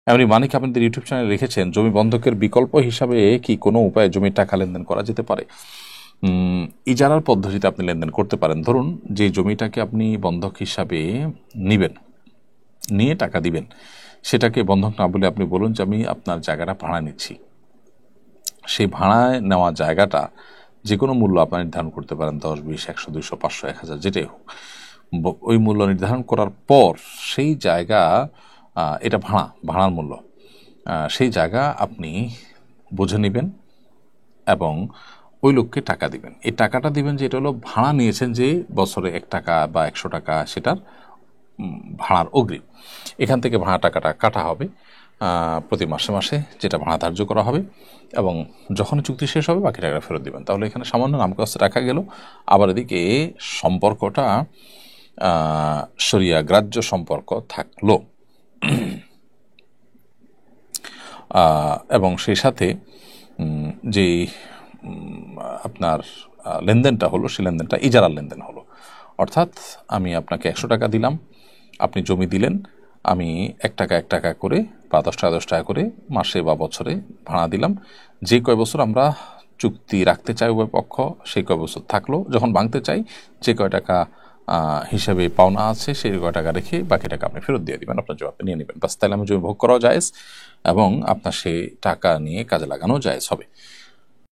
এমনি মানিক আপনাদের ইউটিউব চ্যানেলে লিখেছেন, জমি বন্ধকের বিকল্প হিসাবে কি কোনো উপায়ে জমির টাকা লেনদেন করা যেতে পারে? ইজারার পদ্ধতিতে আপনি লেনদেন করতে পারেন। ধরুন যে জমিটাকে আপনি বন্ধক হিসাবে নিবেন, নিয়ে টাকা দিবেন, সেটাকে বন্ধক না বলে আপনি বলুন যে আমি আপনার জায়গাটা ভাড়া নিচ্ছি। সেই ভাড়ায় নেওয়া জায়গাটা যে কোনো মূল্য আপনার নির্ধারণ করতে পারেন, 10, 20, 100, 200, 500, 1000 যেটাই হোক। ওই মূল্য নির্ধারণ করার পর সেই জায়গা, এটা ভাড়ার মূল্য, সেই জায়গা আপনি বুঝে নেবেন এবং ওই লোককে টাকা দিবেন। এই টাকাটা দিবেন যে এটা হলো ভাড়া নিয়েছেন, যে বছরে 1 টাকা বা 100 টাকা সেটার ভাড়ার অগ্রিম। এখান থেকে ভাড়া টাকাটা কাটা হবে প্রতি মাসে মাসে, যেটা ভাড়া ধার্য করা হবে, এবং যখন চুক্তি শেষ হবে বাকি টাকা ফেরত দিবেন। তাহলে এখানে সামান্য নামকাস্তে রাখা গেল, আবার এদিকে সম্পর্কটা শরিয়া গ্রাহ্য সম্পর্ক থাকলো, এবং সেই সাথে যে আপনার লেনদেনটা হলো, সেই লেনদেনটা ইজারার লেনদেন হলো। অর্থাৎ আমি আপনাকে 100 টাকা দিলাম, আপনি জমি দিলেন, আমি 1 টাকা 1 টাকা করে বা 10 টাকা 10 টাকা করে মাসে বা বছরে ভাড়া দিলাম। যে কয় বছর আমরা চুক্তি রাখতে চাই উভয় পক্ষ, সেই কয় বছর থাকলো। যখন ভাঙতে চাই, যে কয় টাকা হিসাবে পাওনা আছে সেই কয় টাকা রেখে বাকি টাকা আপনি ফেরত দিয়ে দিবেন, আপনার জমি নিয়ে নেবেন। বাস, তাহলে আমি জমি ভোগ করাও জায়েজ এবং আপনার সেই টাকা নিয়ে কাজে লাগানো জায়েজ হবে।